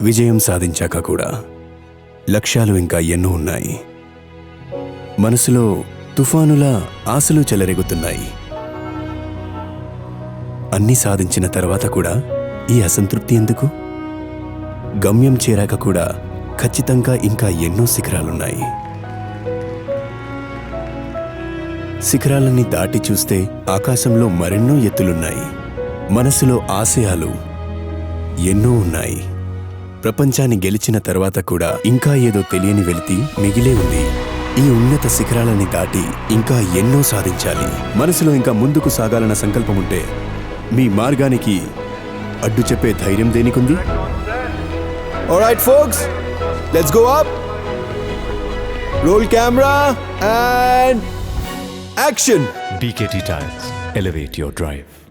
విజయం సాధించాక కూడా లక్ష్యాలు ఇంకా ఎన్నో ఉన్నాయి. మనసులో తుఫానులా ఆశలు చెలరేగుతున్నాయి. అన్నీ సాధించిన తర్వాత కూడా ఈ అసంతృప్తి ఎందుకు? గమ్యం చేరాక కూడా ఖచ్చితంగా ఇంకా ఎన్నో శిఖరాలున్నాయి. శిఖరాలన్నీ దాటి చూస్తే ఆకాశంలో మరెన్నో ఎత్తులున్నాయి. మనసులో ఆశయాలు ఎన్నో ఉన్నాయి. ప్రపంచాన్ని గెలిచిన తర్వాత కూడా ఇంకా ఏదో తెలియని వెలితి మిగిలే ఉంది. ఈ ఉన్నత శిఖరాలని దాటి ఇంకా ఎన్నో సాధించాలి. మనసులో ఇంకా ముందుకు సాగాలన్న సంకల్పం ఉంటే మీ మార్గానికి అడ్డు చెప్పే ధైర్యం దేనికుంది? Alright folks, let's go up. Roll camera and action. BKT Tires. Elevate your drive.